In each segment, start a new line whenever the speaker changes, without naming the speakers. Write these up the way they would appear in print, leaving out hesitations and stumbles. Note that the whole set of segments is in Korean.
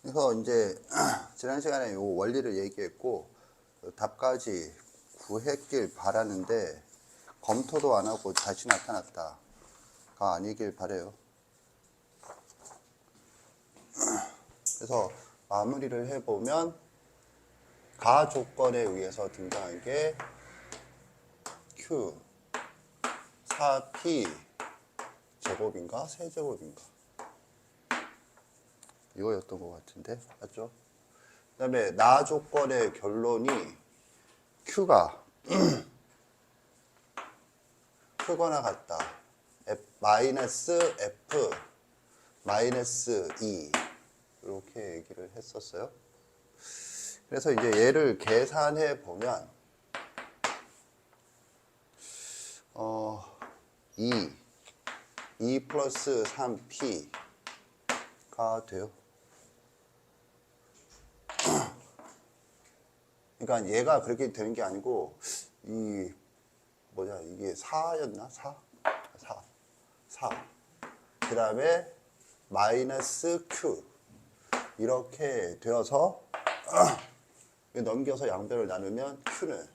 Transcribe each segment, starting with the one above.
그래서 이제 지난 시간에 요 원리를 얘기했고 답까지 구했길 바라는데 검토도 안 하고 다시 나타났다가 아니길 바래요. 그래서 마무리를 해보면 가 조건에 의해서 등장한 게 Q 4P 제곱인가 세제곱인가 이거였던 것 같은데 맞죠? 그 다음에 나 조건의 결론이 Q가 크거나 같다. 마이너스 F 마이너스 2 이렇게 얘기를 했었어요. 그래서 이제 얘를 계산해 보면 2 플러스 3P가 돼요. 그러니까 얘가 그렇게 되는 게 아니고 이 뭐냐 이게 4였나? 4. 그 다음에 마이너스 Q 이렇게 되어서 넘겨서 양변을 나누면 Q는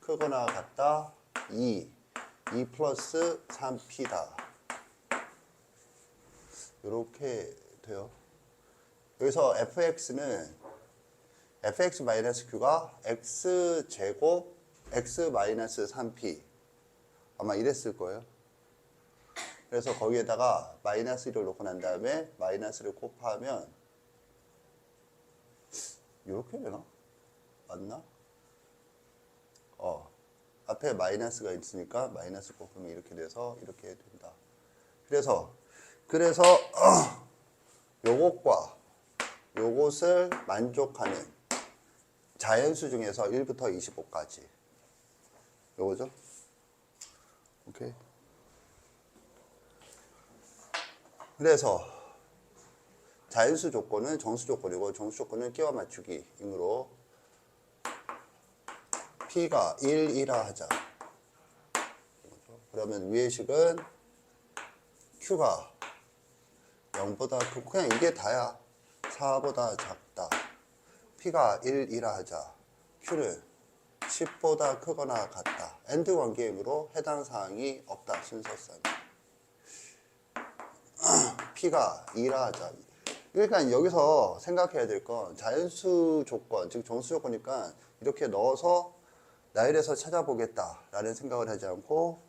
크거나 같다 2 플러스 3P다 이렇게 돼요. 여기서 fx는 fx 마이너스 q가 x제곱 x 마이너스 3p 아마 이랬을 거예요. 그래서 거기에다가 마이너스 1을 놓고 난 다음에 마이너스를 곱하면 이렇게 되나? 맞나? 앞에 마이너스가 있으니까 마이너스 곱하면 이렇게 돼서 이렇게 된다. 그래서 요것과 요것을 만족하는 자연수 중에서 1부터 25까지 요거죠? 오케이. 그래서 자연수 조건은 정수 조건이고 정수 조건은 끼워 맞추기이므로 P가 1이라 하자. 그러면 위의 식은 Q가 0보다 크고 그냥 이게 다야. 4보다 작다. P가 1이라 하자. Q는 10보다 크거나 같다. AND 관계이므로 해당 사항이 없다. 순서상. P가 2라 하자. 그러니까 여기서 생각해야 될 건 자연수 조건, 즉 정수 조건이니까 이렇게 넣어서 나열해서 찾아보겠다라는 생각을 하지 않고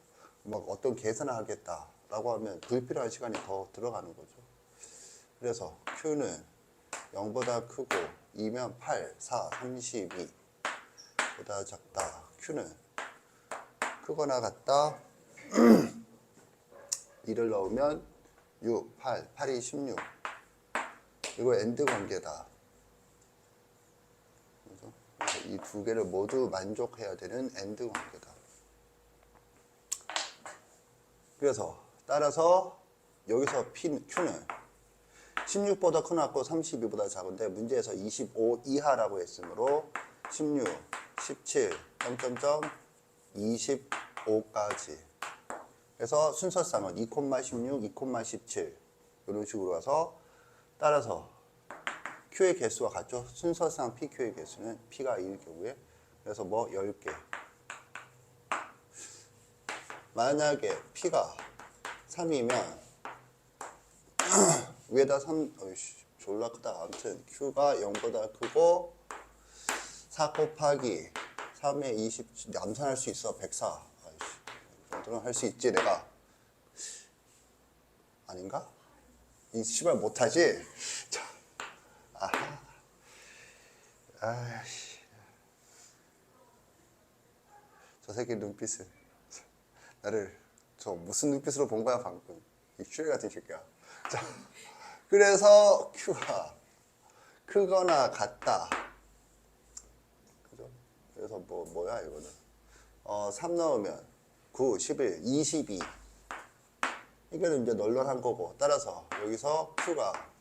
막 어떤 계산을 하겠다라고 하면 불필요한 시간이 더 들어가는 거죠. 그래서 Q는 0보다 크고 2면 8, 4, 32 보다 작다. Q는 크거나 같다. 2를 넣으면 6, 8, 8이 16 이거 AND 관계다. 이 두 개를 모두 만족해야 되는 AND 관계다. 그래서 따라서 여기서 Q는 16보다 크고 32보다 작은데 문제에서 25 이하라고 했으므로 16, 17, 25까지. 그래서 순서상은 2,16, 2,17 이런 식으로 가서 따라서 Q의 개수와 같죠? 순서상 PQ의 개수는 P가 2일 경우에 그래서 뭐 10개. 만약에 P가 3이면 위에다 3, 졸라 크다. 아무튼 Q가 0보다 크고 4 곱하기 3에 20, 암산할 수 있어. 104. 정도는 할 수 있지 내가. 아닌가? 이 씨발 못하지? 자, 아하. 아이씨. 저 새끼 눈빛을. 나를 저 무슨 눈빛으로 본 거야 방금. 이 슈레 같은 새끼야. 자, 그래서 Q가 크거나 같다. 그죠? 그래서 뭐야 이거는. 3 넣으면 9, 11, 22. 이거는 이제 널널한 거고. 따라서 여기서 Q가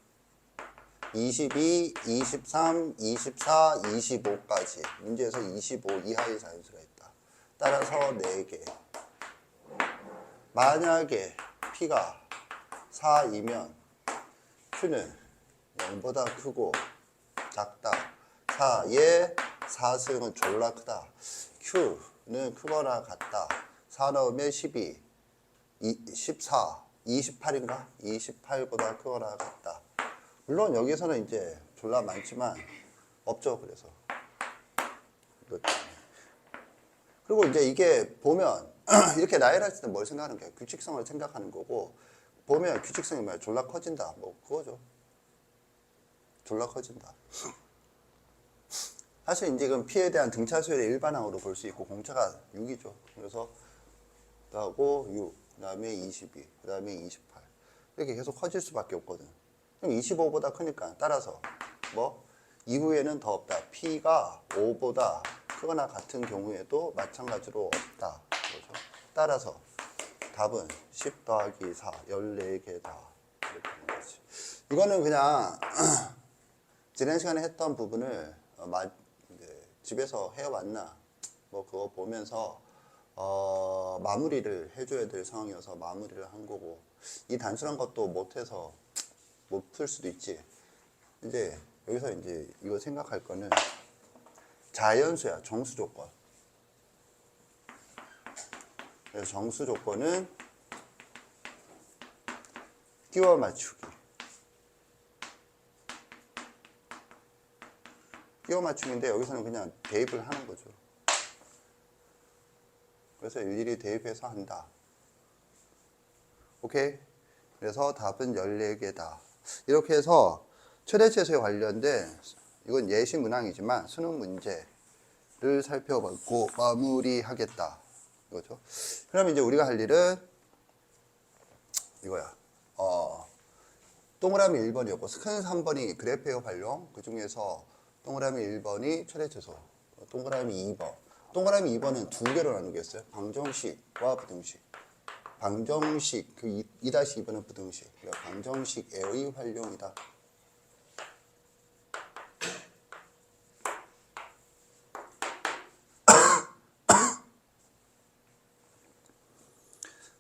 22, 23, 24, 25까지. 문제에서 25 이하의 자연수가 있다. 따라서 4개. 만약에 P가 4이면 Q는 0보다 크고 작다. 4, 얘 4승은 졸라 크다. Q는 크거나 같다. 4 넣으면 12, 14, 28인가? 28보다 크거나 같다. 물론 여기서는 이제 졸라 많지만 없죠. 그래서 그리고 이제 이게 보면 이렇게 나열할 때는 뭘 생각하는 거야? 규칙성을 생각하는 거고, 보면 규칙성이 뭐야? 졸라 커진다. 뭐 그거죠. 졸라 커진다. 사실 이제 그 P에 대한 등차 수열의 일반항으로 볼 수 있고, 공차가 6이죠. 그래서 하고 6, 그 다음에 22, 그 다음에 28 이렇게 계속 커질 수밖에 없거든. 그럼 25보다 크니까 따라서 뭐 이후에는 더 없다. P가 5보다 크거나 같은 경우에도 마찬가지로 없다. 그렇죠? 따라서 답은 10 더하기 4, 14개다. 이렇게 하는 거지. 이거는 그냥 지난 시간에 했던 부분을 집에서 해왔나 뭐 그거 보면서 마무리를 해줘야 될 상황이어서 마무리를 한 거고, 이 단순한 것도 못해서 못 풀 수도 있지. 이제 여기서 이제 이거 생각할 거는 자연수야. 정수 조건. 그래서 정수 조건은 끼워 맞추기. 끼워 맞추기인데 여기서는 그냥 대입을 하는 거죠. 그래서 일일이 대입해서 한다. 오케이? 그래서 답은 14개다. 이렇게 해서 최대최소에 관련된, 이건 예시 문항이지만 수능 문제를 살펴보고 마무리하겠다. 이거죠. 그럼 이제 우리가 할 일은 이거야. 동그라미 1번이었고, 큰 3번이 그래프의 활용, 그 중에서 동그라미 1번이 최대최소, 동그라미 2번. 동그라미 2번은 두 개로 나누겠어요. 방정식과 부등식. 방정식, 그 2-2번은 부등식. 그러니까 방정식의 활용이다.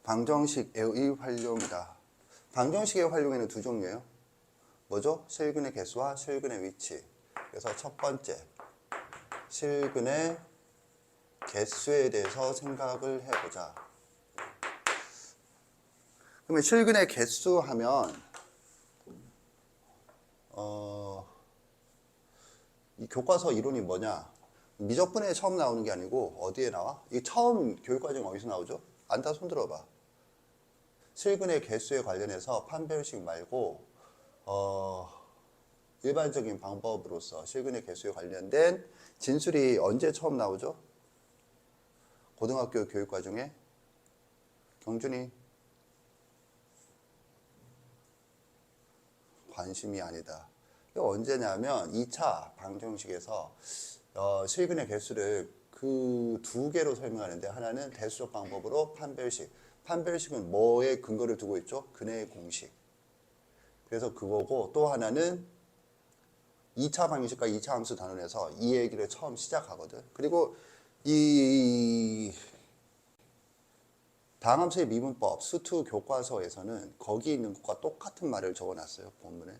방정식의 활용이다. 방정식의 활용에는 두 종류예요. 뭐죠? 실근의 개수와 실근의 위치. 그래서 첫 번째, 실근의 개수에 대해서 생각을 해보자. 그러면 실근의 개수 하면 이 교과서 이론이 뭐냐? 미적분에 처음 나오는 게 아니고 어디에 나와? 이 처음 교육과정 어디서 나오죠? 안다 손 들어봐. 실근의 개수에 관련해서 판별식 말고 일반적인 방법으로서 실근의 개수에 관련된 진술이 언제 처음 나오죠? 고등학교 교육과정에. 경준이 관심이 아니다. 이게 언제냐면 2차 방정식에서 실근의 개수를 그 두 개로 설명하는데, 하나는 대수적 방법으로 판별식. 판별식은 뭐에 근거를 두고 있죠? 근의 공식. 그래서 그거고, 또 하나는 2차 방정식과 2차 함수 단원에서 이 얘기를 처음 시작하거든. 그리고 이 다항함수의 미분법 수투 교과서에서는 거기 있는 것과 똑같은 말을 적어놨어요. 본문에.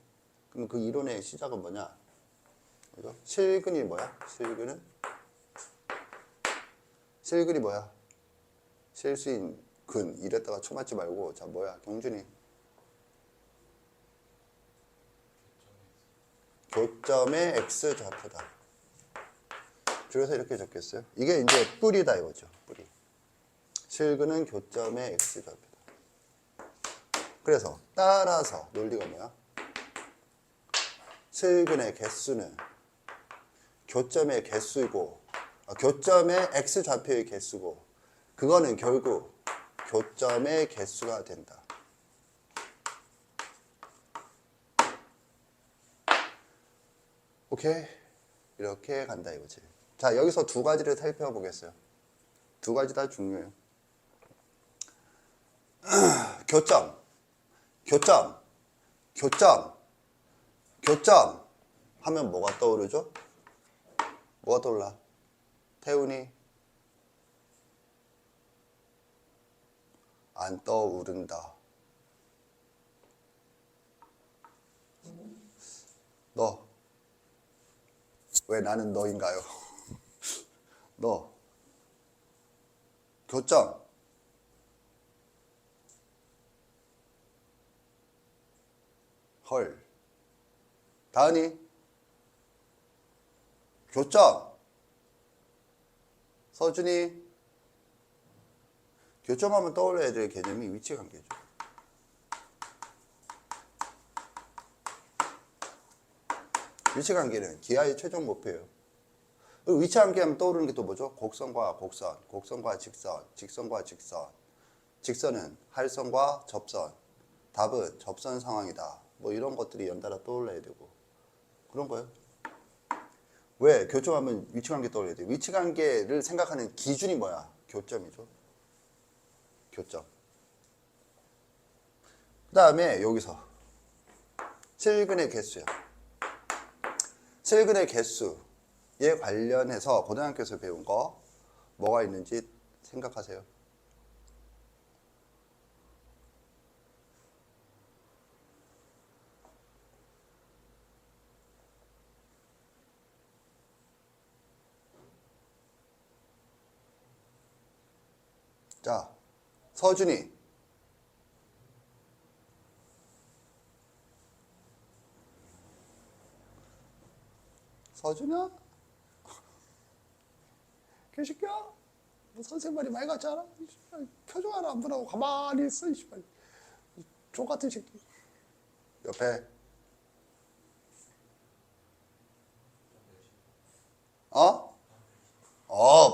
그럼 그 이론의 시작은 뭐냐? 그죠? 실근이 뭐야? 실근이 뭐야? 실수인 근. 이랬다가 초 맞지 말고. 자, 뭐야? 경준이. 교점의 x좌표다. 줄여서 이렇게 적겠어요. 이게 이제 뿌리다 이거죠. 뿌리. 실근은 교점의 x좌표다. 그래서 따라서 논리가 뭐야? 실근의 개수는 교점의 개수이고, 교점의 x좌표의 개수고, 그거는 결국 교점의 개수가 된다. 오케이? 이렇게 간다 이거지. 자, 여기서 두 가지를 살펴보겠어요. 두 가지 다 중요해요. 교점 하면 뭐가 떠오르죠? 뭐가 떠올라? 태훈이 안 떠오른다. 너. 왜 나는 너인가요? 너. 교점. 헐. 다은이. 교점. 서준이. 교점하면 떠올려야 될 개념이 위치관계죠. 위치관계는 기하의 최종 목표예요. 그리고 위치관계하면 떠오르는 게 또 뭐죠? 곡선과 곡선, 곡선과 직선, 직선과 직선. 직선은 할선과 접선. 답은 접선 상황이다. 뭐 이런 것들이 연달아 떠올라야 되고 그런 거예요. 왜? 교점하면 위치관계 떠올려야 돼. 위치관계를 생각하는 기준이 뭐야? 교점이죠. 교점. 그 다음에 여기서 실근의 개수야. 실근의 개수에 관련해서 고등학교에서 배운 거 뭐가 있는지 생각하세요. 자, 서준이. 서준아? 개새끼야? 뭐 선생님 말이 많이 같지 않아? 표정 하나 안 보라고 가만히 있어, 이씨발. 족같은 새끼. 옆에.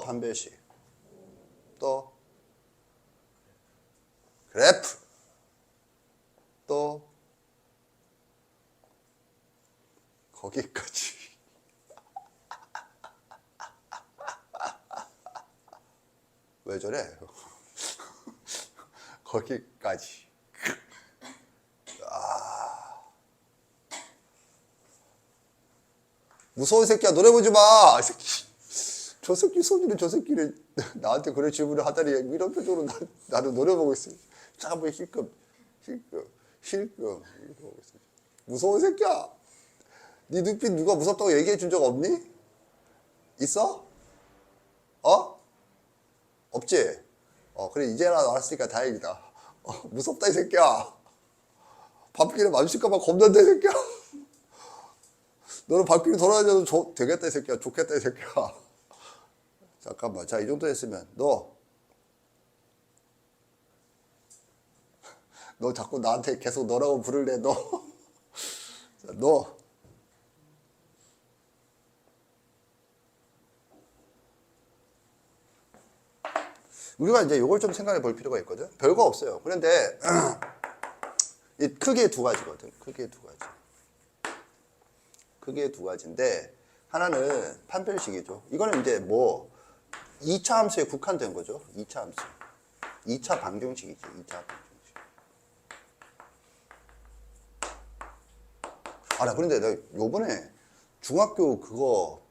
판별식. 또. 그래프. 또. 거기까지. 왜 저래? 거기까지. 무서운 새끼야, 노래 보지 마! 저 새끼, 소준이 저 새끼를 나한테 그런 질문을 하다니, 이런 표정으로 나는 노래 보고 있어. 잠깐만, 힐끔. 이렇게 보고 있어. 무서운 새끼야! 네 눈빛 누가 무섭다고 얘기해 준 적 없니? 있어? 없지? 그래, 이제라도 알았으니까 다행이다. 무섭다, 이 새끼야. 밤길에 마주칠까봐 겁난다, 이 새끼야. 너는 밤길에 돌아다녀도 되겠다, 이 새끼야. 좋겠다, 이 새끼야. 잠깐만. 자, 이 정도 했으면, 너 자꾸 나한테 계속 너라고 부를래, 너. 자, 너. 우리가 이제 이걸 좀 생각해 볼 필요가 있거든. 별거 없어요. 그런데 크게 두 가지거든. 크게 두 가지. 크게 두 가지인데 하나는 판별식이죠. 이거는 이제 뭐 2차 함수에 국한된 거죠. 2차 함수. 2차 방정식이지. 2차 방정식. 나 그런데 나 요번에 중학교 그거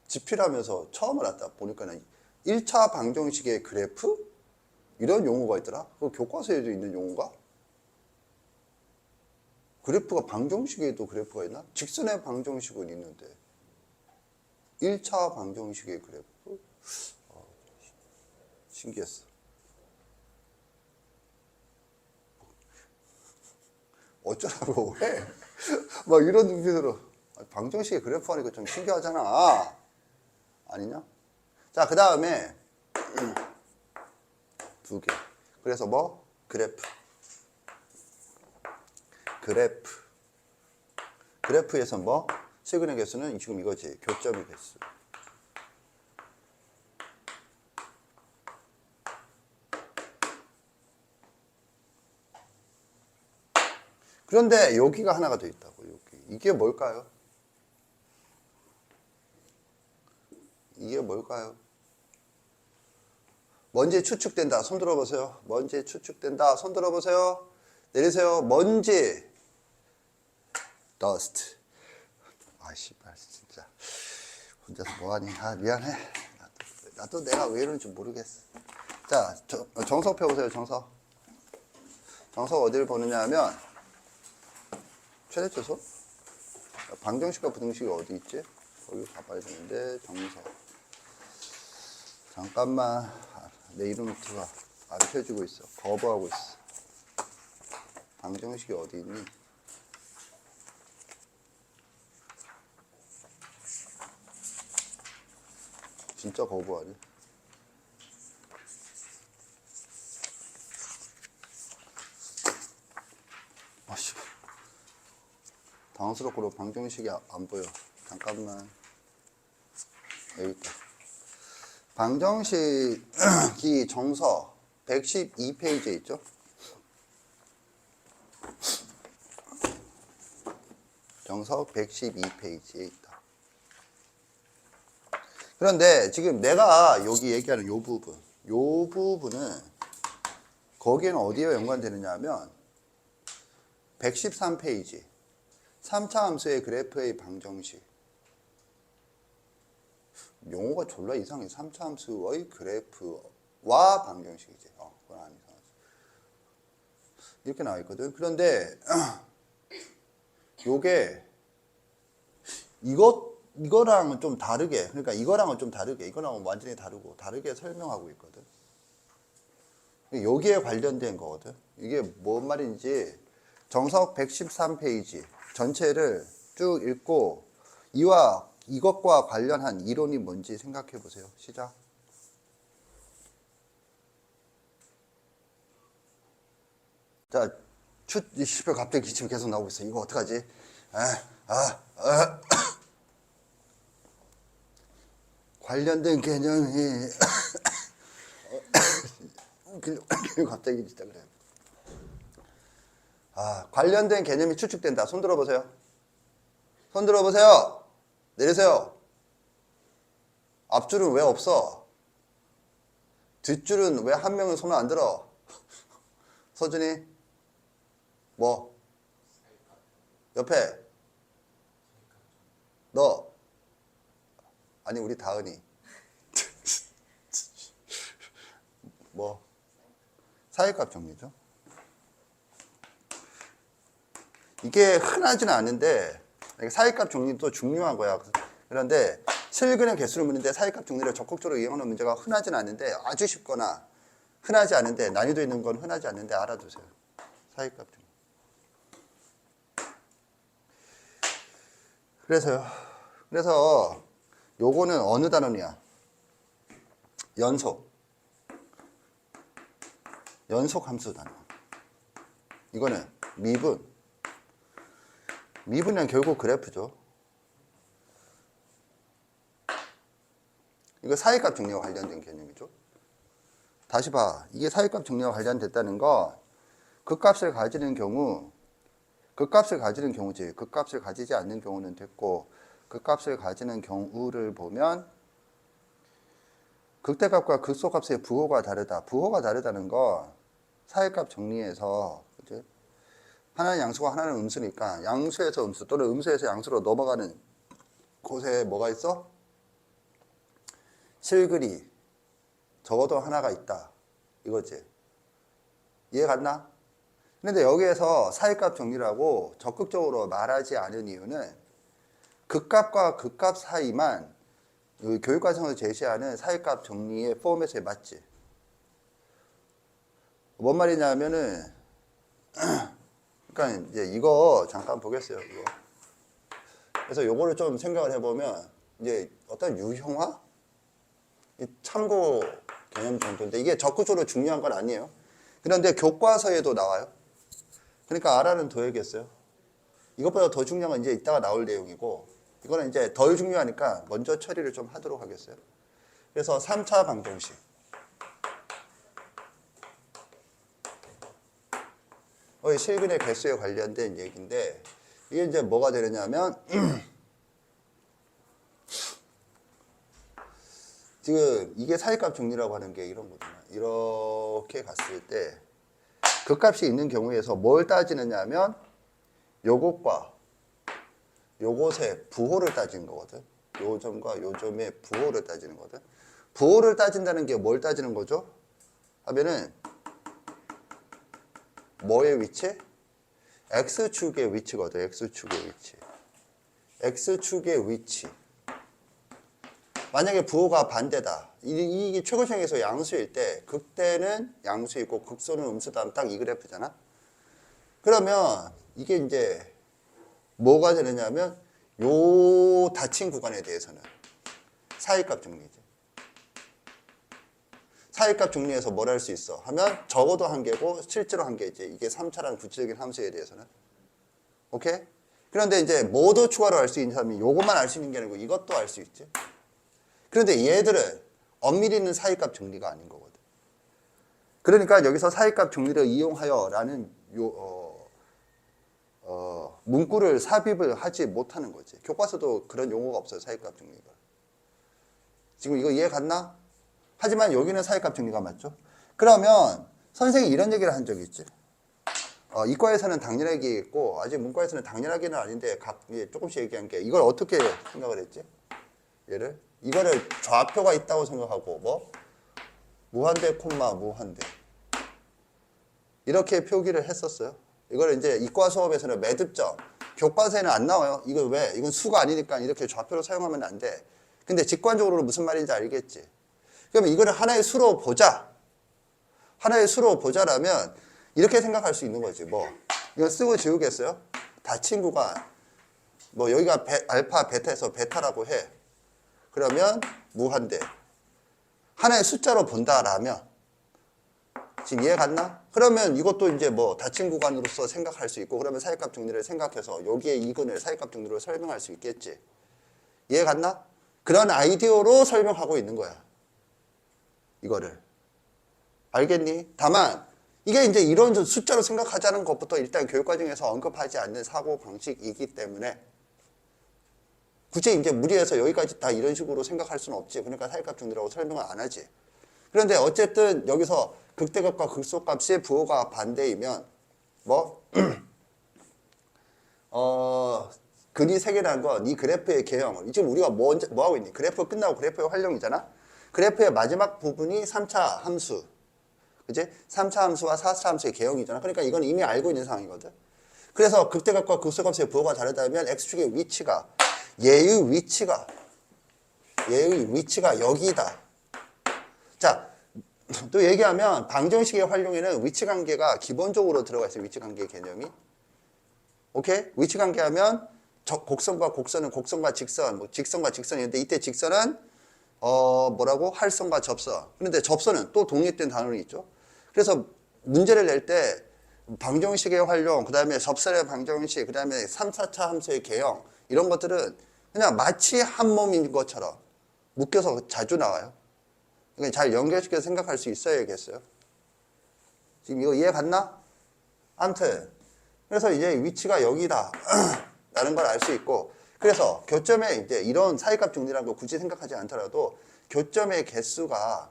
집필하면서 처음 알았다. 보니까는 1차 방정식의 그래프? 이런 용어가 있더라. 그 교과서에도 있는 용어가? 그래프가 방정식에도 그래프가 있나? 직선의 방정식은 있는데 1차 방정식의 그래프? 신기했어. 어쩌라고 해? 막 이런 눈빛으로 방정식의 그래프 하니까 좀 신기하잖아. 아니냐? 자, 그 다음에 두 개. 그래서 뭐? 그래프. 그래프에서 뭐? 실근의 개수는 지금 이거지. 교점의 개수. 그런데 여기가 하나가 더 있다고. 여기. 이게 뭘까요? 이게 뭘까요? 먼지 추측된다. 손 들어보세요. 먼지 추측된다. 손 들어보세요. 내리세요. 먼지. dust. 씨발 진짜. 혼자서 뭐하니? 미안해. 나도 내가 왜 이러는지 모르겠어. 자, 정석 펴보세요. 정석. 정석 어디를 보느냐 하면 최대초소? 방정식과 부등식이 어디 있지? 거기 가봐야 되는데 정서. 잠깐만. 내 이름부터가 안 펴지고 있어. 거부하고 있어. 방정식이 어디 있니? 진짜 거부하네. 아씨. 당황스럽고 방정식이 안 보여. 잠깐만. 여기 있다. 방정식이 정서 112페이지에 있죠? 정서 112페이지에 있다. 그런데 지금 내가 여기 얘기하는 요 부분은 거기에는 어디에 연관되느냐 하면 113페이지 3차 함수의 그래프의 방정식. 용어가 졸라 이상해. 3차 함수의 그래프와 방정식이지. 그건 안 이상하지. 이렇게 나와 있거든. 그런데 요게 이거랑은 좀 다르게, 그러니까 이거랑은 좀 다르게, 이거랑은 완전히 다르게 설명하고 있거든. 여기에 관련된 거거든. 이게 뭔 말인지 정석 113페이지 전체를 쭉 읽고 이것과 관련한 이론이 뭔지 생각해 보세요. 시작. 자, 갑자기 기침이 계속 나오고 있어. 이거 어떡하지? 관련된 개념이 갑자기 진짜 그래. 관련된 개념이 추측된다. 손 들어보세요. 손 들어보세요. 내리세요. 앞줄은 왜 없어? 뒷줄은 왜 한 명은 손을 안 들어? 서준이 뭐? 옆에 너 아니 우리 다은이 뭐? 사이값 정리죠. 이게 흔하지는 않은데 사이값 정리도 중요한 거야. 그런데 실근의 개수를 묻는데 사이값 정리를 적극적으로 이용하는 문제가 흔하지는 않은데 아주 쉽거나 흔하지 않은데 난이도 있는 건 흔하지 않는데 알아두세요. 사이값 정리. 그래서 요거는 어느 단원이야? 연속 함수 단원. 이거는 미분은 결국 그래프죠. 이거 사이값 정리와 관련된 개념이죠. 다시 봐. 이게 사이값 정리와 관련됐다는 거 극값을 가지는 경우지. 극값을 가지지 않는 경우는 됐고 극값을 가지는 경우를 보면 극대값과 극소값의 부호가 다르다. 부호가 다르다는 거 사이값 정리에서 그치? 하나는 양수고 하나는 음수니까 양수에서 음수 또는 음수에서 양수로 넘어가는 곳에 뭐가 있어? 실글이 적어도 하나가 있다. 이거지. 이해 갔나? 근데 여기에서 사이값 정리라고 적극적으로 말하지 않은 이유는 극값과 극값 사이만 교육과정에서 제시하는 사이값 정리의 포맷에 맞지. 뭔 말이냐면은 그러니까 이제 이거 잠깐 보겠어요. 이거. 그래서 요거를 좀 생각을 해보면 이제 어떤 유형화? 참고 개념 정도인데 이게 적극적으로 중요한 건 아니에요. 그런데 교과서에도 나와요. 그러니까 알아는 둬야겠어요. 이것보다 더 중요한 건 이제 이따가 나올 내용이고 이거는 이제 덜 중요하니까 먼저 처리를 좀 하도록 하겠어요. 그래서 3차 방정식. 실근의 개수에 관련된 얘기인데 이게 이제 뭐가 되느냐면 지금 이게 사이값 정리라고 하는 게 이런 거잖아. 이렇게 갔을 때 극값이 있는 경우에서 뭘 따지느냐 하면 요것과 요것의 부호를 따지는 거거든. 요 점과 요 점의 부호를 따지는 거거든. 부호를 따진다는 게 뭘 따지는 거죠? 하면은 뭐의 위치? X축의 위치거든. X축의 위치. X축의 위치. 만약에 부호가 반대다. 이게 최고시행에서 양수일 때 극대는 양수이고 극소는 음수다 하면 딱 이 그래프잖아. 그러면 이게 이제 뭐가 되느냐면 요 닫힌 구간에 대해서는 사이값 정리지. 사이값 정리해서 뭘 할 수 있어? 하면 적어도 한 개고 실제로 한 개지. 이게 3차라는 구체적인 함수에 대해서는. 오케이? 그런데 이제 뭐도 추가로 알 수 있는 사람이 요것만 알 수 있는 게 아니고 이것도 알 수 있지. 그런데 얘들은 엄밀히 있는 사이값 정리가 아닌 거거든. 그러니까 여기서 사이값 정리를 이용하여 라는 문구를 삽입을 하지 못하는 거지. 교과서도 그런 용어가 없어요. 사이값 정리가. 지금 이거 이해 갔나? 하지만 여기는 사이값 정리가 맞죠? 그러면 선생님이 이런 얘기를 한 적이 있지. 이과에서는 당연하게 얘기했고 아직 문과에서는 당연하게는 아닌데 조금씩 얘기한 게 이걸 어떻게 생각을 했지? 얘를 이거를 좌표가 있다고 생각하고 뭐 무한대 콤마 무한대 이렇게 표기를 했었어요. 이걸 이제 이과 수업에서는 매듭점 교과서에는 안 나와요. 이거 왜? 이건 수가 아니니까 이렇게 좌표로 사용하면 안 돼. 근데 직관적으로는 무슨 말인지 알겠지? 그러면 이거를 하나의 수로 보자. 하나의 수로 보자라면 이렇게 생각할 수 있는 거지. 뭐 이거 쓰고 지우겠어요? 닫힌 구간 뭐 여기가 알파 베타에서 베타라고 해. 그러면 무한대 하나의 숫자로 본다라면 지금 이해 갔나? 그러면 이것도 이제 뭐 닫힌 구간으로서 생각할 수 있고 그러면 사이값 정리를 생각해서 여기에 이근을 사이값 정리로 설명할 수 있겠지. 이해 갔나? 그런 아이디어로 설명하고 있는 거야. 이거를. 알겠니? 다만 이게 이제 이런 숫자로 생각하자는 것부터 일단 교육과정에서 언급하지 않는 사고방식이기 때문에 굳이 이제 무리해서 여기까지 다 이런 식으로 생각할 수는 없지. 그러니까 사이값 정리라고 설명을 안 하지. 그런데 어쨌든 여기서 극대값과 극소값의 부호가 반대이면 뭐 근이 세 개라는 건 이 그래프의 개형을 지금 우리가 뭐 하고 있니? 그래프 끝나고 그래프의 활용이잖아. 그래프의 마지막 부분이 3차 함수. 그치? 3차 함수와 4차 함수의 개형이잖아. 그러니까 이건 이미 알고 있는 상황이거든. 그래서 극대값과 극소값의 부호가 다르다면 x축의 위치가 얘의 위치가 여기다. 자, 또 얘기하면 방정식의 활용에는 위치관계가 기본적으로 들어가 있어요. 위치관계 개념이. 오케이? 위치관계 하면 곡선과 곡선은 곡선과 직선, 뭐 직선과 직선인데 이때 직선은 뭐라고? 할선과 접선. 그런데 접선은 또 독립된 단원이 있죠. 그래서 문제를 낼 때 방정식의 활용, 그 다음에 접선의 방정식, 그 다음에 3, 4차 함수의 개형 이런 것들은 그냥 마치 한 몸인 것처럼 묶여서 자주 나와요. 그러니까 잘 연결시켜서 생각할 수 있어야겠어요. 지금 이거 이해 갔나? 아무튼 그래서 이제 위치가 여기다 라는 걸 알 수 있고 그래서 교점에 이제 이런 사이값 정리라는 거 굳이 생각하지 않더라도 교점의 개수가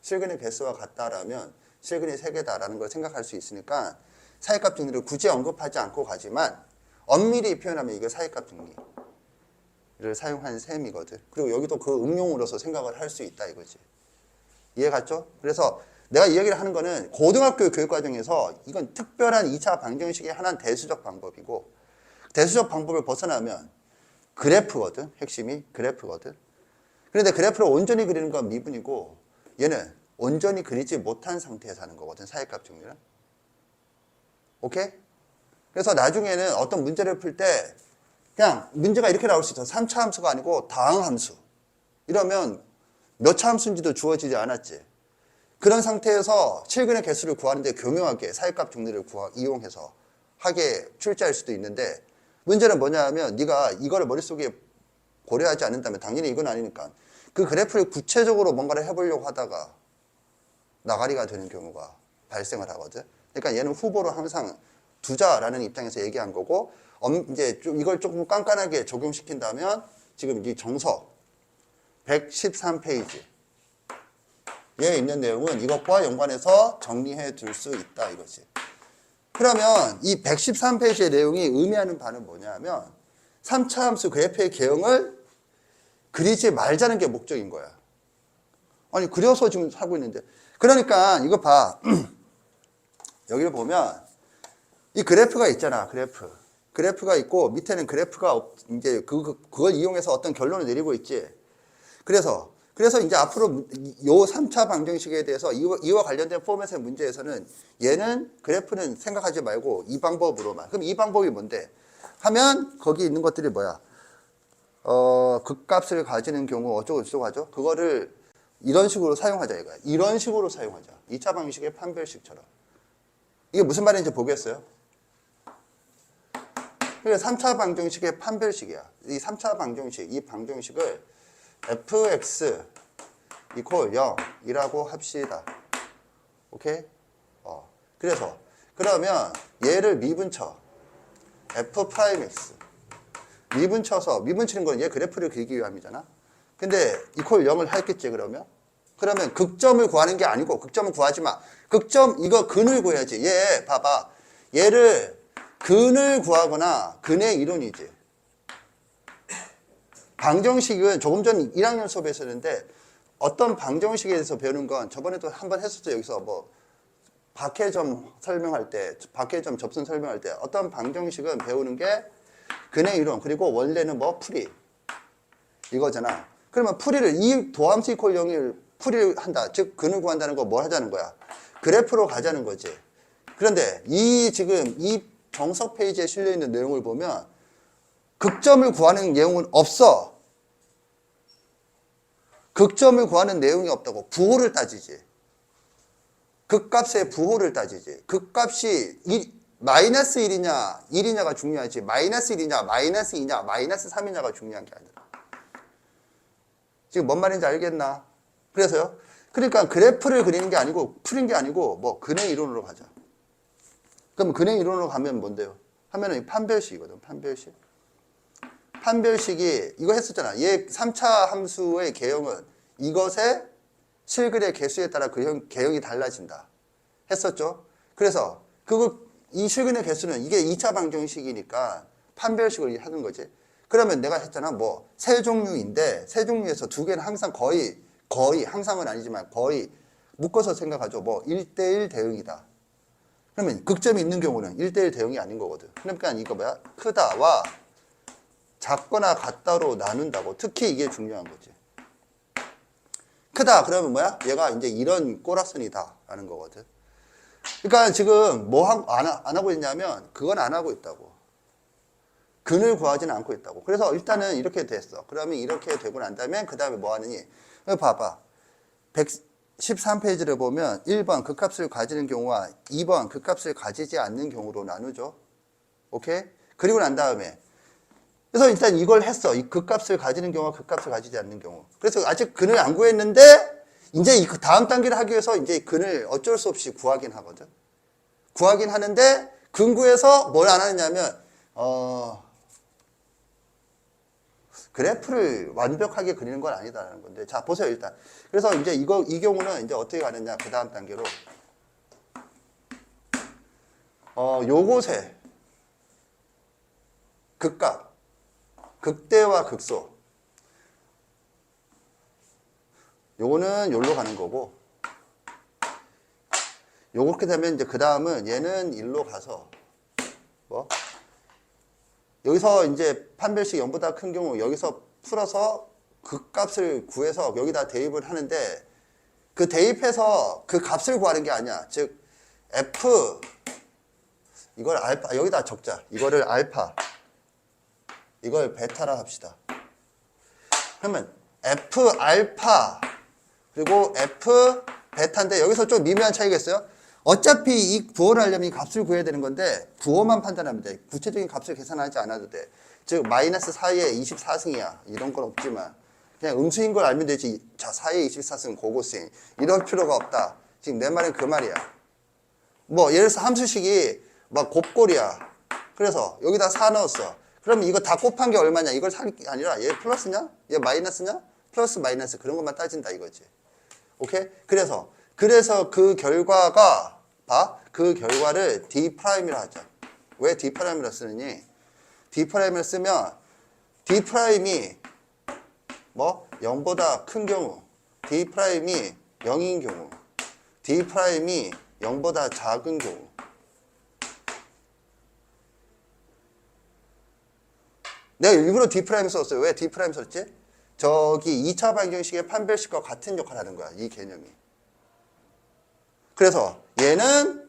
실근의 개수와 같다라면 실근이 3개다라는 걸 생각할 수 있으니까 사이값 정리를 굳이 언급하지 않고 가지만 엄밀히 표현하면 이게 사이값 정리를 사용한 셈이거든. 그리고 여기도 그 응용으로서 생각을 할 수 있다 이거지. 이해 갔죠? 그래서 내가 이 얘기를 하는 거는 고등학교 교육과정에서 이건 특별한 2차 방정식의 하나는 대수적 방법이고 대수적 방법을 벗어나면 그래프거든. 핵심이 그래프거든. 그런데 그래프를 온전히 그리는 건 미분이고 얘는 온전히 그리지 못한 상태에서 하는 거거든. 사이값 정리는. 오케이? 그래서 나중에는 어떤 문제를 풀 때 그냥 문제가 이렇게 나올 수 있어. 3차 함수가 아니고 다항 함수. 이러면 몇 차 함수인지도 주어지지 않았지. 그런 상태에서 실근의 개수를 구하는데 교묘하게 사이값 정리를 이용해서 하게 출제할 수도 있는데 문제는 뭐냐 하면 네가 이거를 머릿속에 고려하지 않는다면 당연히 이건 아니니까 그 그래프를 구체적으로 뭔가를 해보려고 하다가 나가리가 되는 경우가 발생을 하거든. 그러니까 얘는 후보로 항상 두자라는 입장에서 얘기한 거고 이제 좀 이걸 조금 깐깐하게 적용시킨다면 지금 이 정석 113페이지 에 있는 내용은 이것과 연관해서 정리해 둘 수 있다 이거지. 그러면 이 113페이지의 내용이 의미하는 바는 뭐냐면 3차 함수 그래프의 개형을 그리지 말자는 게 목적인 거야. 아니 그려서 지금 하고 있는데 그러니까 이거 봐. 여기를 보면 이 그래프가 있잖아. 그래프. 그래프가 있고 밑에는 그래프가 이제 그걸 이용해서 어떤 결론을 내리고 있지. 그래서 이제 앞으로 요 3차 방정식에 대해서 이와 관련된 포맷의 문제에서는 얘는 그래프는 생각하지 말고 이 방법으로만. 그럼 이 방법이 뭔데? 하면 거기 있는 것들이 뭐야? 극값을 가지는 경우 어쩌고 저쩌고 하죠. 그거를 이런 식으로 사용하자 이거야. 이런 식으로 사용하자. 2차 방정식의 판별식처럼. 이게 무슨 말인지 보겠어요? 그러니까 3차 방정식의 판별식이야. 이 3차 방정식, 이 방정식을 fx 이퀄 0이라고 합시다. 오케이? 그래서 그러면 얘를 미분쳐 f 프라임 x 미분쳐서 미분치는 건 얘 그래프를 그리기 위함이잖아. 근데 이퀄 0을 했겠지 그러면 극점을 구하는 게 아니고 극점을 구하지 마. 극점 이거 근을 구해야지. 얘 봐봐. 얘를 근을 구하거나 근의 이론이지. 방정식은 조금 전 1학년 수업에서 했는데 어떤 방정식에 대해서 배우는 건 저번에도 한번 했었죠. 여기서 뭐 박해점 설명할 때, 박해점 접선 설명할 때 어떤 방정식은 배우는 게 근의 이론 그리고 원래는 뭐 풀이 이거잖아. 그러면 풀이를 이 도함수 이퀄 0을 풀이를 한다. 즉 근을 구한다는 거 뭘 하자는 거야? 그래프로 가자는 거지. 그런데 지금 이 정석 페이지에 실려 있는 내용을 보면 극점을 구하는 내용은 없어. 극점을 구하는 내용이 없다고. 부호를 따지지. 극값의 부호를 따지지. 극값이 마이너스 1이냐 1이냐가 중요하지. 마이너스 1이냐 마이너스 2냐 마이너스 3이냐가 중요한 게 아니라. 지금 뭔 말인지 알겠나? 그래서요. 그러니까 그래프를 그리는 게 아니고 풀인 게 아니고 뭐 근의 이론으로 가자. 그럼 근의 이론으로 가면 뭔데요? 하면은 판별식이거든. 판별식. 판별식이 이거 했었잖아. 얘 3차 함수의 개형은 이것의 실근의 개수에 따라 그 개형이 달라진다. 했었죠. 그래서 이 실근의 개수는 이게 2차 방정식이니까 판별식을 하는 거지. 그러면 내가 했잖아. 뭐 세 종류인데 세 종류에서 두 개는 항상 거의 항상은 아니지만 거의 묶어서 생각하죠. 뭐 1대1 대응이다. 그러면 극점이 있는 경우는 1대1 대응이 아닌 거거든. 그러니까 이거 뭐야? 크다와 작거나 같다로 나눈다고. 특히 이게 중요한 거지. 크다 그러면 뭐야? 얘가 이제 이런 꼬락선이다 라는 거거든. 그러니까 지금 뭐 안 하고 있냐면 그건 안 하고 있다고. 근을 구하지는 않고 있다고. 그래서 일단은 이렇게 됐어. 그러면 이렇게 되고 난 다음에 그 다음에 뭐 하느니? 봐봐. 113페이지를 보면 1번 극값을 가지는 경우와 2번 극값을 가지지 않는 경우로 나누죠. 오케이? 그리고 난 다음에 그래서 일단 이걸 했어. 이 극값을 가지는 경우와 극값을 가지지 않는 경우. 그래서 아직 근을 안 구했는데 이제 이 다음 단계를 하기 위해서 이제 근을 어쩔 수 없이 구하긴 하거든. 구하긴 하는데 근 구해서 뭘 안 하느냐면 그래프를 완벽하게 그리는 건 아니다라는 건데. 자, 보세요, 일단. 그래서 이제 이 경우는 이제 어떻게 가느냐, 그 다음 단계로. 요곳에 극값, 극대와 극소. 요거는 요로 가는 거고. 요렇게 되면 이제 그 다음은 얘는 1로 가서, 뭐? 여기서 이제 판별식 0보다 큰 경우 여기서 풀어서 극값을 구해서 여기다 대입을 하는데 그 대입해서 그 값을 구하는 게 아니야. 즉 f 이걸 알파 여기다 적자. 이거를 알파 이걸 베타라 합시다. 그러면 f 알파 그리고 f 베타인데 여기서 좀 미묘한 차이가 있어요. 어차피 이 부호를 하려면 이 값을 구해야 되는 건데 부호만 판단하면 돼. 구체적인 값을 계산하지 않아도 돼. 즉 마이너스 4에 24승이야. 이런 건 없지만 그냥 음수인 걸 알면 되지. 자 4에 24승 고고승 이럴 필요가 없다. 지금 내 말은 그 말이야. 뭐 예를 들어서 함수식이 막 곱골이야. 그래서 여기다 4 넣었어. 그러면 이거 다 곱한 게 얼마냐? 이걸 살 게 아니라 얘 플러스냐? 얘 마이너스냐? 플러스 마이너스 그런 것만 따진다 이거지. 오케이? 그래서 그 결과가 그 결과를 D'이라 하자. 왜 D'이라 쓰느니? D'를 쓰면 D'이 뭐 0보다 큰 경우, D'이 0인 경우, D'이 0보다 작은 경우. 내가 일부러 D 프라임 썼어요. 왜 D 프라임 썼지? 저기 2차 방정식의 판별식과 같은 역할을 하는 거야. 이 개념이. 그래서 얘는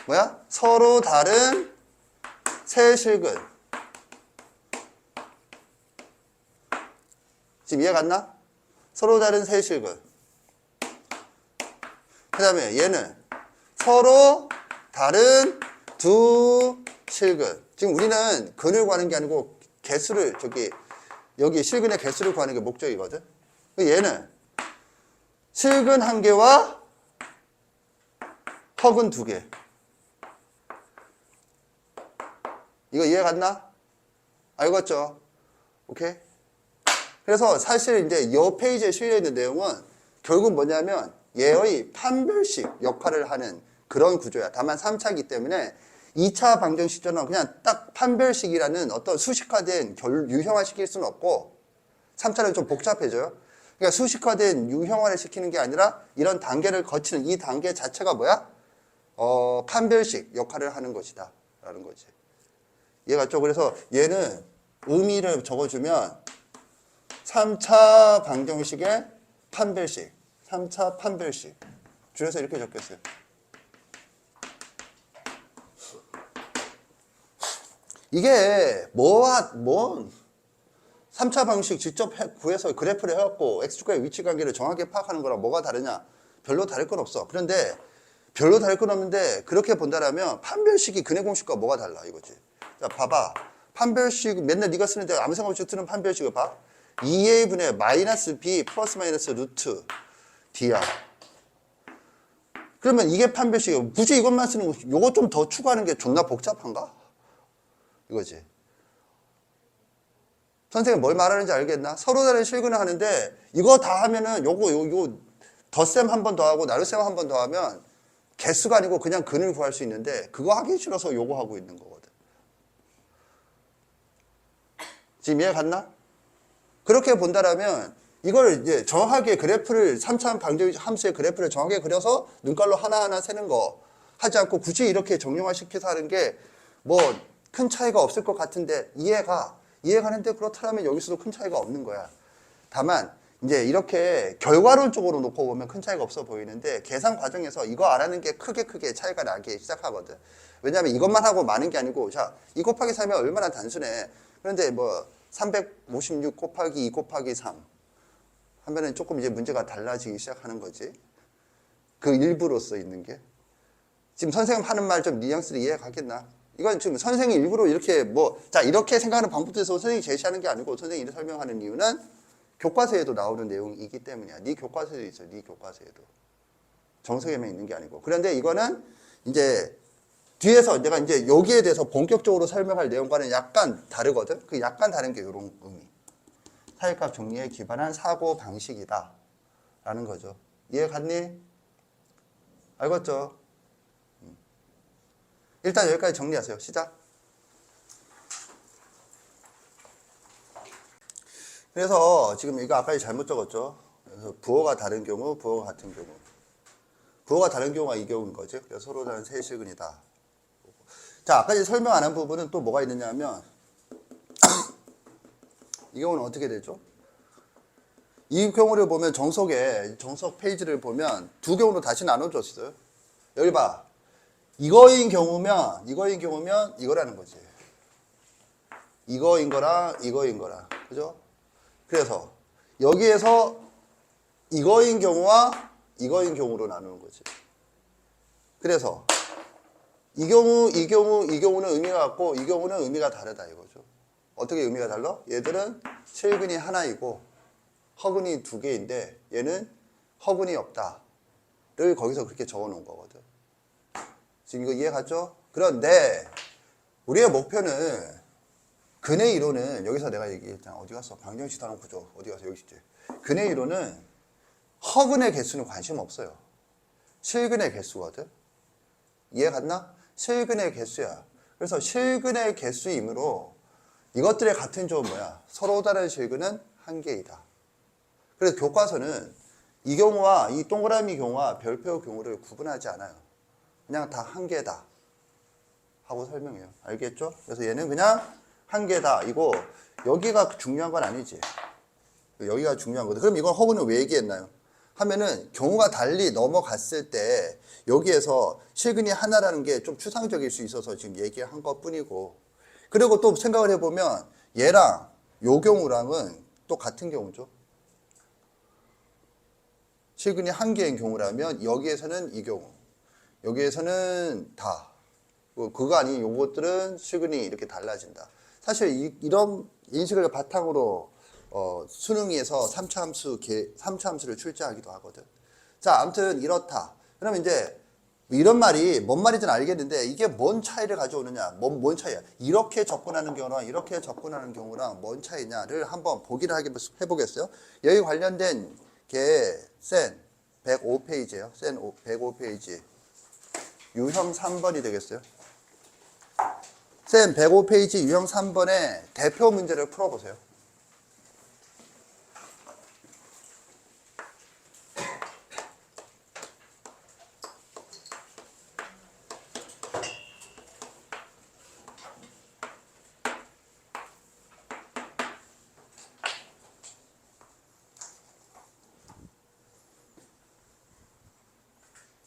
뭐야? 서로 다른 세 실근. 지금 이해 갔나? 서로 다른 세 실근. 그 다음에 얘는 서로 다른 두 실근. 지금 우리는 근을 구하는 게 아니고 개수를 여기 실근의 개수를 구하는 게 목적이거든. 얘는 실근 한 개와 허근 두 개. 이거 이해 갔나? 알겠죠? 오케이? 그래서 사실 이제 이 페이지에 실려 있는 내용은 결국 뭐냐면 얘의 판별식 역할을 하는 그런 구조야. 다만 3차이기 때문에 2차 방정식처럼 그냥 딱 판별식이라는 어떤 수식화된 유형화시킬 수는 없고 3차는 좀 복잡해져요. 그러니까 수식화된 유형화를 시키는 게 아니라 이런 단계를 거치는 이 단계 자체가 뭐야? 판별식 역할을 하는 것이다 라는 거지. 이해갔죠? 그래서 얘는 의미를 적어주면 3차 방정식의 판별식, 3차 판별식. 줄여서 이렇게 적겠어요. 이게 3차 방식 직접 구해서 그래프를 해갖고 x축과의 위치 관계를 정확하게 파악하는 거랑 뭐가 다르냐? 별로 다를 건 없어. 그런데 별로 다를 건 없는데 그렇게 본다라면 판별식이 근해 공식과 뭐가 달라 이거지. 자, 봐봐. 판별식 맨날 네가 쓰는데 아무 생각 없이 쓰는 판별식을 봐. 2a분의 마이너스 b 플러스 마이너스 루트 dr. 그러면 이게 판별식이에요. 굳이 이것만 쓰는 거, 요거 좀 더 추가하는 게 존나 복잡한가? 이거지. 선생님 뭘 말하는지 알겠나? 서로 다른 실근을 하는데 이거 다 하면은 요거 덧셈 한 번 더 하고 나눗셈 한 번 더 하면 개수가 아니고 그냥 근을 구할 수 있는데 그거 하기 싫어서 요거 하고 있는 거거든. 지금 이해 갔나? 그렇게 본다라면 이걸 이제 정확하게 그래프를 3차 방정식 함수의 그래프를 정확하게 그려서 눈깔로 하나하나 세는 거 하지 않고 굳이 이렇게 정형화시켜서 하는 게 뭐 큰 차이가 없을 것 같은데 이해가는데 그렇다면 여기서도 큰 차이가 없는 거야. 다만 이제 이렇게 결과론적으로 놓고 보면 큰 차이가 없어 보이는데 계산 과정에서 이거 알아는 게 크게 차이가 나기 시작하거든. 왜냐하면 이것만 하고 많은 게 아니고 자, 2 곱하기 3이 얼마나 단순해. 그런데 뭐 356 곱하기 2 곱하기 3 하면은 조금 이제 문제가 달라지기 시작하는 거지. 그 일부로서 있는 게. 지금 선생님 하는 말 좀 뉘앙스를 이해 가겠나? 이건 지금 선생님이 일부러 이렇게 자, 이렇게 생각하는 방법에서 선생님이 제시하는 게 아니고 선생님이 이렇게 설명하는 이유는 교과서에도 나오는 내용이기 때문이야. 네 교과서에도 있어. 네 교과서에도. 정석에만 있는 게 아니고. 그런데 이거는 이제 뒤에서 내가 이제 여기에 대해서 본격적으로 설명할 내용과는 약간 다르거든. 그 약간 다른 게 이런 의미. 사회값 정리에 기반한 사고 방식이다 라는 거죠. 이해 갔니? 알겠죠? 일단 여기까지 정리하세요. 시작. 그래서 지금 이거 아까 잘못 적었죠. 그래서 부호가 다른 경우, 부호가 같은 경우. 부호가 다른 경우가 이 경우인 거지. 그래서 서로 다른 세 실근이다. 자, 아까 설명 안 한 부분은 또 뭐가 있느냐 하면 이 경우는 어떻게 되죠? 이 경우를 보면 정석 페이지를 보면 두 경우로 다시 나눠줬어요. 여기 봐. 이거인 경우면 이거라는 거지. 이거인 거랑 이거인 거랑. 그죠? 그래서 여기에서 이거인 경우와 이거인 경우로 나누는 거지. 그래서 이 경우는 의미가 같고 이 경우는 의미가 다르다 이거죠. 어떻게 의미가 달라? 얘들은 실근이 하나이고 허근이 두 개인데 얘는 허근이 없다를 거기서 그렇게 적어 놓은 거거든. 지금 이거 이해 갔죠? 그런데 우리의 목표는 근의 이론은 여기서 내가 얘기했잖아. 어디 갔어? 방정식 단원 구조 어디 가서 여기 있지. 근의 이론은 허근의 개수는 관심 없어요. 실근의 개수거든. 이해 갔나? 실근의 개수야. 그래서 실근의 개수이므로 이것들의 같은 점은 뭐야? 서로 다른 실근은 한 개이다. 그래서 교과서는 이 경우와 이 동그라미 경우와 별표 경우를 구분하지 않아요. 그냥 다 한 개다 하고 설명해요. 알겠죠? 그래서 얘는 그냥 한계다. 이거 여기가 중요한 건 아니지. 여기가 중요한 거다. 그럼 이건 허그는 왜 얘기했나요? 하면은 경우가 달리 넘어갔을 때 여기에서 실근이 하나라는 게 좀 추상적일 수 있어서 지금 얘기한 것 뿐이고, 그리고 또 생각을 해보면 얘랑 요 경우랑은 또 같은 경우죠. 실근이 한 개인 경우라면 여기에서는 이 경우, 여기에서는 다, 그거 아닌 요것들은 실근이 이렇게 달라진다. 사실 이런 인식을 바탕으로 수능에서 3차 함수를 출제하기도 하거든. 자, 아무튼 이렇다. 그러면 이제 이런 말이 뭔 말인지는 알겠는데 이게 뭔 차이를 가져오느냐? 뭔 차이야? 이렇게 접근하는 경우랑 이렇게 접근하는 경우랑 뭔 차이냐를 한번 보기를 해보겠어요. 여기 관련된 게 센 105페이지예요. 센 105페이지. 유형 3번이 되겠어요. 센 105페이지 유형 3번의 대표 문제를 풀어보세요.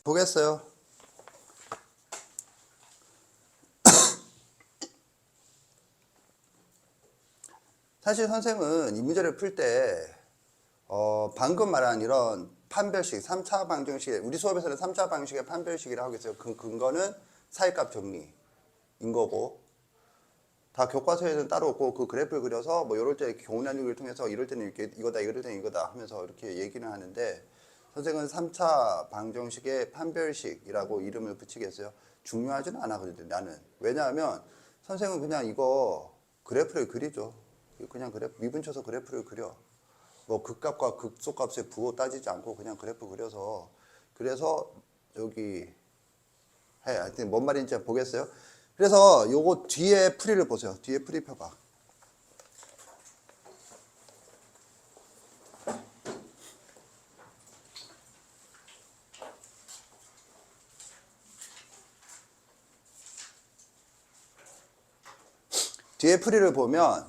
보겠어요. 사실 선생은 이 문제를 풀 때 방금 말한 이런 판별식, 3차 방정식, 우리 수업에서는 3차 방정식의 판별식이라고 하겠어요. 그 근거는 사이값 정리인 거고, 다 교과서에는 따로 없고 그 그래프를 그려서 뭐 이럴 때 경우 나누기를 통해서 이럴 때는 이렇게 이거다, 이럴 때는 이거다 하면서 이렇게 얘기는 하는데, 선생은 3차 방정식의 판별식이라고 이름을 붙이겠어요. 중요하지는 않아거든요, 나는. 왜냐하면 선생은 그냥 이거 그래프를 그리죠. 그냥 미분쳐서 그래프를 그려. 뭐 극값과 극소값의 부호 따지지 않고 그냥 그래프 그려서, 그래서 여기 해. 하여튼 뭔 말인지 보겠어요. 그래서 요거 뒤에 풀이를 보세요. 뒤에 풀이 펴봐. 뒤에 풀이를 보면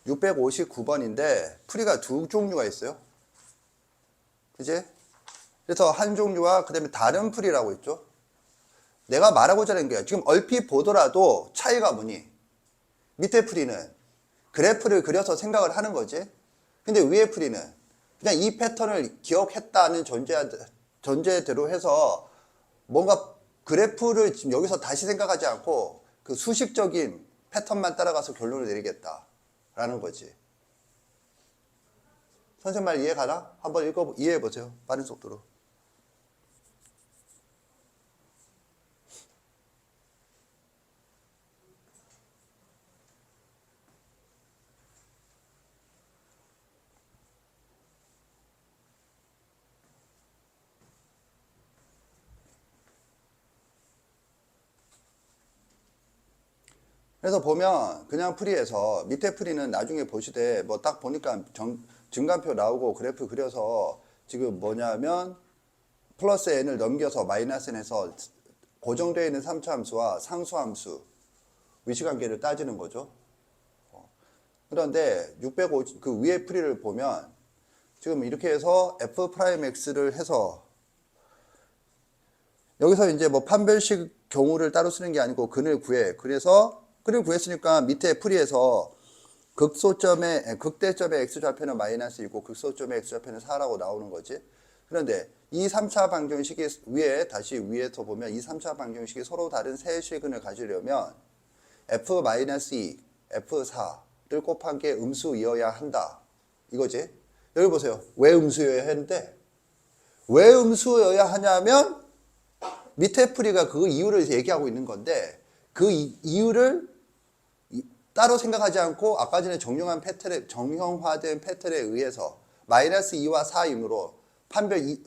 659번인데 풀이가 두 종류가 있어요. 그지? 그래서 한 종류와 그 다음에 다른 풀이라고 있죠. 내가 말하고자 하는 게 지금 얼핏 보더라도 차이가 뭐니? 밑에 풀이는 그래프를 그려서 생각을 하는 거지. 근데 위에 풀이는 그냥 이 패턴을 기억했다는 전제대로 해서 뭔가 그래프를 지금 여기서 다시 생각하지 않고 그 수식적인 패턴만 따라가서 결론을 내리겠다라는 거지. 선생님 말 이해 가나? 한번 이해해 보세요. 빠른 속도로. 그래서 보면 그냥 풀이에서 밑에 풀이는 나중에 보시되 뭐 딱 보니까 증간표 나오고 그래프 그려서 지금 뭐냐면 플러스 n을 넘겨서 마이너스 n에서 고정되어 있는 3차 함수와 상수 함수 위치관계를 따지는 거죠. 그런데 650 그 위에 풀이를 보면 지금 이렇게 해서 f'x를 해서 여기서 이제 뭐 판별식 경우를 따로 쓰는 게 아니고 근을 구해. 그래서 근을 구했으니까 밑에 풀이에서 극대점의 x좌표는 마이너스 2고 극소점의 x좌표는 4라고 나오는 거지. 그런데 이 3차 방정식이 다시 위에서 보면 이 3차 방정식이 서로 다른 세 실근을 가지려면 f-2, f4를 곱한 게 음수이어야 한다. 이거지. 여기 보세요. 왜 음수여야 하는데? 왜 음수여야 하냐면 밑에 풀이가 그 이유를 얘기하고 있는 건데 그 이유를 따로 생각하지 않고 아까 전에 정형화된 패턴에 의해서 마이너스 2와 4이므로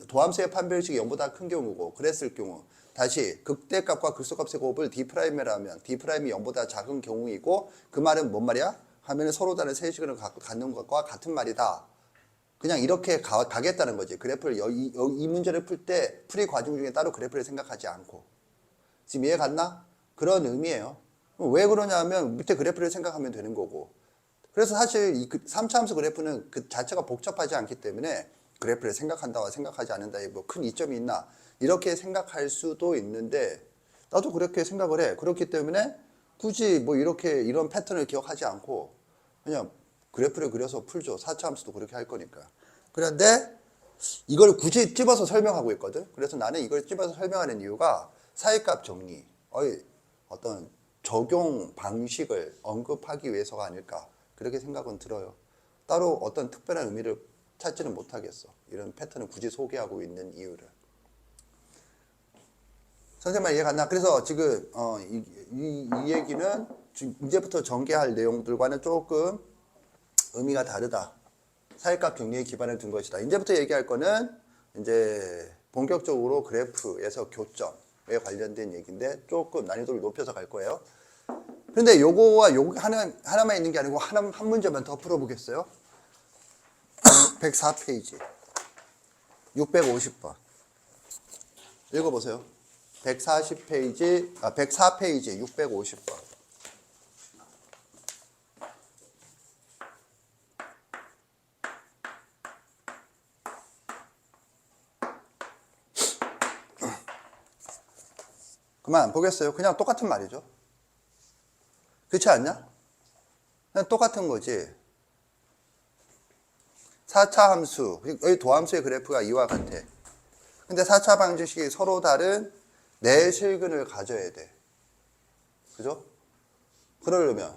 도함수의 판별식이 0보다 큰 경우고 그랬을 경우 다시 극대값과 극소값의 곱을 D'라면 D'이 0보다 작은 경우이고 그 말은 뭔 말이야? 하면 서로 다른 세식을 갖는 것과 같은 말이다. 그냥 이렇게 가겠다는 거지. 그래프를 이 문제를 풀 때 풀이 과정 중에 따로 그래프를 생각하지 않고. 지금 이해 갔나? 그런 의미예요. 왜 그러냐면 밑에 그래프를 생각하면 되는 거고. 그래서 사실 이 3차 함수 그래프는 그 자체가 복잡하지 않기 때문에 그래프를 생각한다와 생각하지 않는다에 뭐 큰 이점이 있나 이렇게 생각할 수도 있는데 나도 그렇게 생각을 해. 그렇기 때문에 굳이 뭐 이렇게 이런 패턴을 기억하지 않고 그냥 그래프를 그려서 풀죠. 4차 함수도 그렇게 할 거니까. 그런데 이걸 굳이 집어서 설명하고 있거든. 그래서 나는 이걸 집어서 설명하는 이유가 사이값 정리, 어떤 적용 방식을 언급하기 위해서가 아닐까 그렇게 생각은 들어요. 따로 어떤 특별한 의미를 찾지는 못하겠어. 이런 패턴을 굳이 소개하고 있는 이유를. 선생님 이해 갔나? 그래서 지금 이 얘기는 이제부터 전개할 내용들과는 조금 의미가 다르다. 사이값 정리에 기반을 둔 것이다. 이제부터 얘기할 거는 이제 본격적으로 그래프에서 교점에 관련된 얘기인데 조금 난이도를 높여서 갈 거예요. 그런데 요거와 요거 하나만 있는 게 아니고 한 문제만 더 풀어보겠어요? 104페이지 650번 읽어보세요. 104페이지 650번. 그만 보겠어요. 그냥 똑같은 말이죠. 그렇지 않냐? 그냥 똑같은 거지. 4차 함수, 여기 도함수의 그래프가 이와 같아. 근데 4차 방정식이 서로 다른 내실근을 가져야 돼. 그죠? 그러려면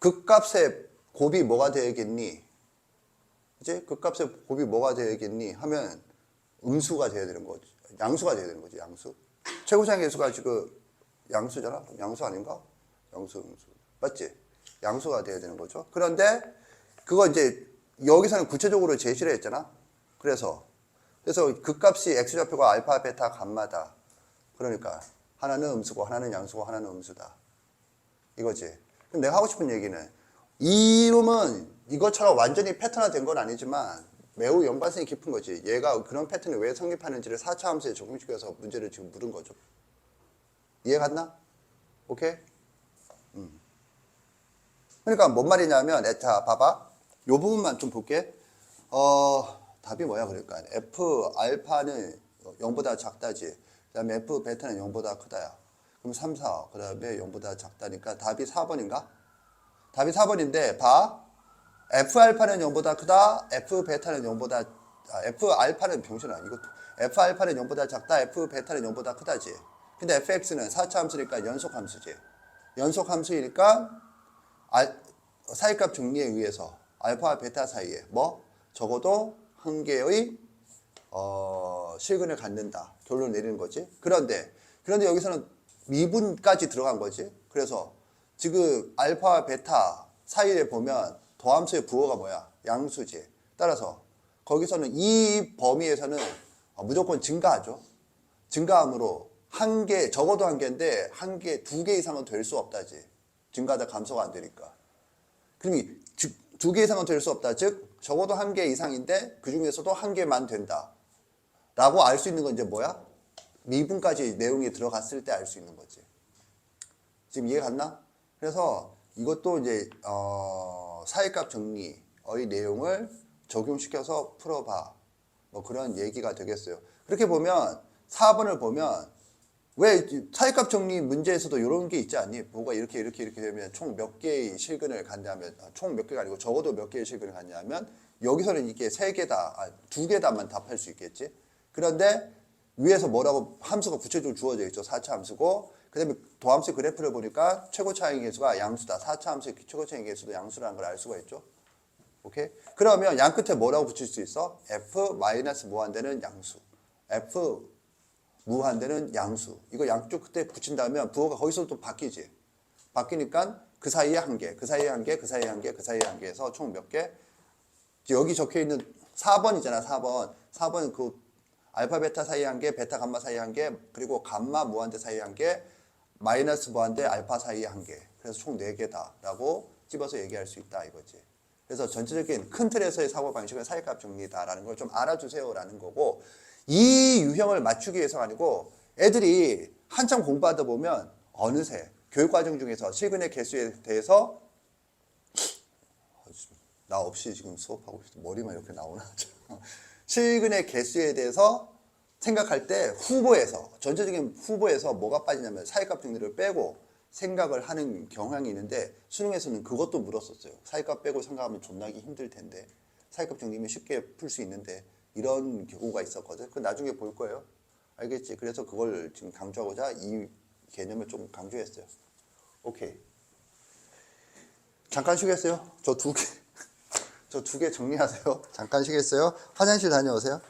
극값의 곱이 뭐가 되겠니? 그치? 극값의 곱이 뭐가 되겠니? 하면 음수가 돼야 되는 거지. 양수가 돼야 되는 거지, 양수. 최고차의 계수가 지금 양수잖아? 양수 아닌가? 양수, 음수. 맞지? 양수가 돼야 되는 거죠. 그런데 그거 이제 여기서는 구체적으로 제시를 했잖아. 그래서 극값이 x좌표가 알파, 베타, 감마다. 그러니까 하나는 음수고 하나는 양수고 하나는 음수다. 이거지. 그럼 내가 하고 싶은 얘기는 이 이름은 이것처럼 완전히 패턴화된 건 아니지만 매우 연관성이 깊은 거지. 얘가 그런 패턴이 왜 성립하는지를 4차 함수에 적용시켜서 문제를 지금 물은 거죠. 이해 갔나? 오케이? 그러니까 뭔 말이냐면 자 봐봐. 요 부분만 좀 볼게. 답이 뭐야 그러니까 F 알파는 0보다 작다지. 그다음에 F 베타는 0보다 크다야. 그럼 3, 4. 그다음에 0보다 작다니까 답이 4번인가? 답이 4번인데 봐. F 알파는 0보다 크다. F 베타는 0보다 F 알파는 병신아. 이거 F 알파는 0보다 작다. F 베타는 0보다 크다지. 근데 fx는 4차 함수니까 연속 함수지. 연속 함수이니까 사이값 정리에 의해서 알파와 베타 사이에 뭐 적어도 한 개의 실근을 갖는다. 결론을 내리는 거지. 그런데 여기서는 미분까지 들어간 거지. 그래서 지금 알파와 베타 사이에 보면 도함수의 부호가 뭐야? 양수지. 따라서 거기서는 이 범위에서는 무조건 증가하죠. 증가함으로 한 개, 적어도 한 개인데 한 개, 두 개 이상은 될 수 없다지. 증가하다 감소가 안 되니까. 그럼 두 개 이상은 될 수 없다. 즉 적어도 한 개 이상인데 그 중에서도 한 개만 된다. 라고 알 수 있는 건 이제 뭐야? 미분까지 내용이 들어갔을 때 알 수 있는 거지. 지금 이해 갔나? 그래서 이것도 이제 사이값 정리의 내용을 적용시켜서 풀어봐. 뭐 그런 얘기가 되겠어요. 그렇게 보면 4번을 보면 왜 사이값 정리 문제에서도 이런 게 있지 않니? 뭐가 이렇게 되면 총 몇 개의 실근을 갖냐면 총 몇 개가 아니고 적어도 몇 개의 실근을 갖냐면 여기서는 이게 3개다, 2개다만 답할 수 있겠지. 그런데 위에서 뭐라고 함수가 구체적으로 주어져 있죠. 4차 함수고 그 다음에 도함수 그래프를 보니까 최고 차이 계수가 양수다. 4차 함수의 최고 차이 계수도 양수라는 걸 알 수가 있죠. 오케이? 그러면 양 끝에 뭐라고 붙일 수 있어? F 마이너스 무한대는 양수. F 무한대는 양수. 이거 양쪽 끝에 붙인다면 부호가 거기서 또 바뀌지. 바뀌니까 그 사이에 한 개, 그 사이에 한 개, 그 사이에 한 개, 그 사이에 한 개에서 총 몇 개? 여기 적혀 있는 4번이잖아, 4번. 4번은 그 알파 베타 사이에 한 개, 베타 감마 사이에 한 개, 그리고 감마 무한대 사이에 한 개, 마이너스 무한대 알파 사이에 한 개. 그래서 총 4개다라고 집어서 얘기할 수 있다 이거지. 그래서 전체적인 큰 틀에서의 사고방식은 사이값 정리다라는 걸 좀 알아주세요라는 거고, 이 유형을 맞추기 위해서가 아니고 애들이 한참 공부하다 보면 어느새 교육과정 중에서 실근의 개수에 대해서 나 없이 지금 수업하고 있어. 머리만 이렇게 나오나? 실근의 개수에 대해서 생각할 때 후보에서 전체적인 후보에서 뭐가 빠지냐면 사회값 정리를 빼고 생각을 하는 경향이 있는데 수능에서는 그것도 물었었어요. 사회값 빼고 생각하면 존나기 힘들 텐데 사회값 정리면 쉽게 풀 수 있는데 이런 경우가 있었거든. 그 나중에 볼 거예요. 알겠지? 그래서 그걸 지금 강조하고자 이 개념을 좀 강조했어요. 오케이. 잠깐 쉬겠어요? 저 두 개 정리하세요. 잠깐 쉬겠어요? 화장실 다녀오세요.